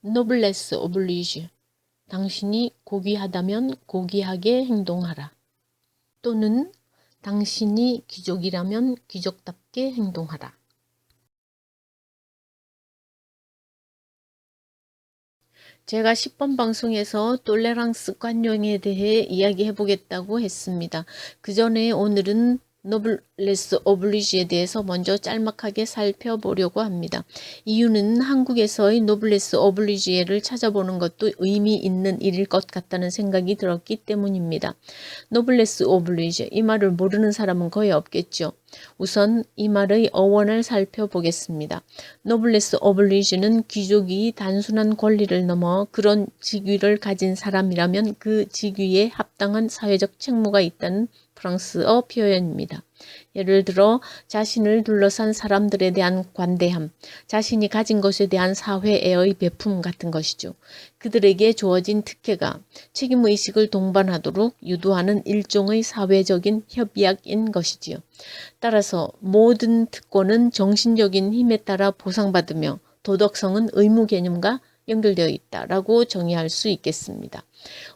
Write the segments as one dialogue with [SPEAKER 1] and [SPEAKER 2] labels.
[SPEAKER 1] 노블레스 오블리주. 당신이 고귀하다면 고귀하게 행동하라. 또는 당신이 귀족이라면 귀족답게 행동하라. 제가 10번 방송에서 톨레랑스 관용에 대해 이야기해 보겠다고 했습니다. 그 전에 오늘은 노블레스 오블리주에 대해서 먼저 짤막하게 살펴보려고 합니다. 이유는 한국에서의 노블레스 오블리주를 찾아보는 것도 의미 있는 일일 것 같다는 생각이 들었기 때문입니다. 노블레스 오블리주, 이 말을 모르는 사람은 거의 없겠죠. 우선 이 말의 어원을 살펴보겠습니다. 노블레스 오블리주는 귀족이 단순한 권리를 넘어 그런 직위를 가진 사람이라면 그 직위에 합당한 사회적 책무가 있다는 프랑스어 표현입니다. 예를 들어 자신을 둘러싼 사람들에 대한 관대함, 자신이 가진 것에 대한 사회애의 베품 같은 것이죠. 그들에게 주어진 특혜가 책임의식을 동반하도록 유도하는 일종의 사회적인 협약인 것이지요. 따라서 모든 특권은 정신적인 힘에 따라 보상받으며 도덕성은 의무 개념과 연결되어 있다라고 정의할 수 있겠습니다.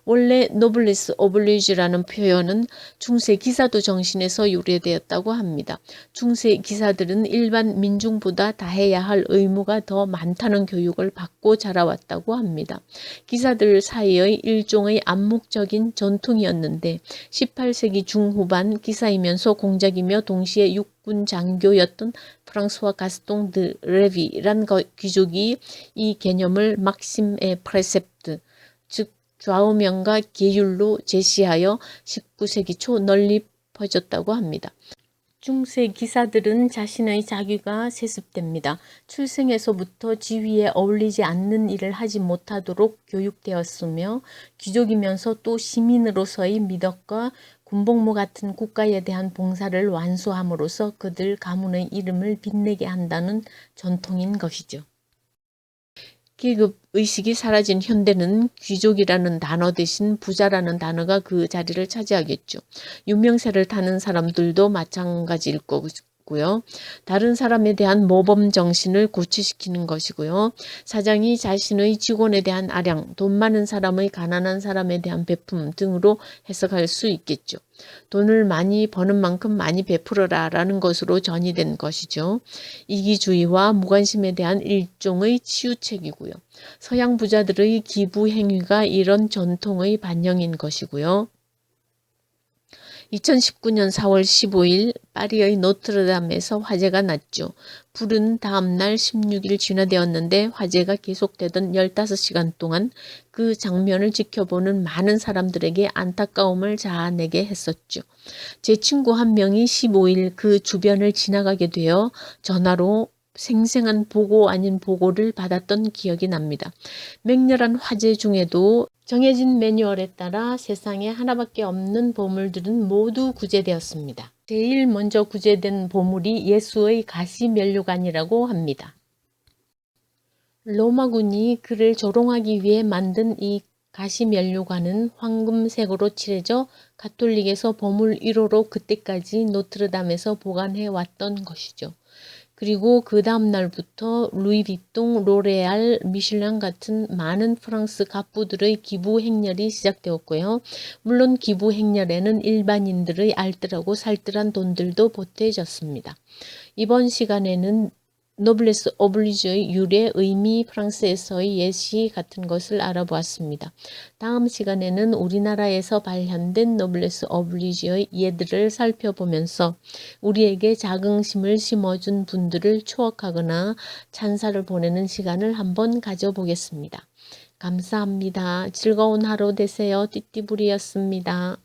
[SPEAKER 1] 원래 노블레스 오블리주라는 표현은 중세 기사도 정신에서 유래되었다고 합니다. 중세 기사들은 일반 민중보다 다해야 할 의무가 더 많다는 교육을 받고 자라왔다고 합니다. 기사들 사이의 일종의 암묵적인 전통이었는데 18세기 중후반 기사이면서 공작이며 동시에 육군 장교였던 프랑스와 가스통 드 레비란 귀족이 이 개념을 막심 에 프레셉트, 즉 좌우명과 계율로 제시하여 19세기 초 널리 퍼졌다고 합니다. 중세 기사들은 자신의 자귀가 세습됩니다. 출생에서부터 지위에 어울리지 않는 일을 하지 못하도록 교육되었으며 귀족이면서 또 시민으로서의 미덕과 군복무 같은 국가에 대한 봉사를 완수함으로써 그들 가문의 이름을 빛내게 한다는 전통인 것이죠. 계급의식이 사라진 현대는 귀족이라는 단어 대신 부자라는 단어가 그 자리를 차지하겠죠. 유명세를 타는 사람들도 마찬가지일 거고요. 다른 사람에 대한 모범 정신을 고취시키는 것이고요. 사장이 자신의 직원에 대한 아량, 돈 많은 사람의 가난한 사람에 대한 베품 등으로 해석할 수 있겠죠. 돈을 많이 버는 만큼 많이 베풀어라 라는 것으로 전이된 것이죠. 이기주의와 무관심에 대한 일종의 치유책이고요. 서양 부자들의 기부 행위가 이런 전통의 반영인 것이고요. 2019년 4월 15일 파리의 노트르담에서 화재가 났죠. 불은 다음날 16일 진화되었는데 화재가 계속되던 15시간 동안 그 장면을 지켜보는 많은 사람들에게 안타까움을 자아내게 했었죠. 제 친구 한 명이 15일 그 주변을 지나가게 되어 전화로 생생한 보고 아닌 보고를 받았던 기억이 납니다. 맹렬한 화재 중에도 정해진 매뉴얼에 따라 세상에 하나밖에 없는 보물들은 모두 구제되었습니다. 제일 먼저 구제된 보물이 예수의 가시면류관이라고 합니다. 로마군이 그를 조롱하기 위해 만든 이 가시면류관은 황금색으로 칠해져 가톨릭에서 보물 1호로 그때까지 노트르담에서 보관해 왔던 것이죠. 그리고 그 다음 날부터 루이비통, 로레알, 미슐랭 같은 많은 프랑스 갑부들의 기부 행렬이 시작되었고요. 물론 기부 행렬에는 일반인들의 알뜰하고 살뜰한 돈들도 보태졌습니다. 이번 시간에는 노블레스 오블리주의 유래, 의미, 프랑스에서의 예시 같은 것을 알아보았습니다. 다음 시간에는 우리나라에서 발현된 노블레스 오블리주의 예들을 살펴보면서 우리에게 자긍심을 심어준 분들을 추억하거나 찬사를 보내는 시간을 한번 가져보겠습니다. 감사합니다. 즐거운 하루 되세요. 띠띠부리였습니다.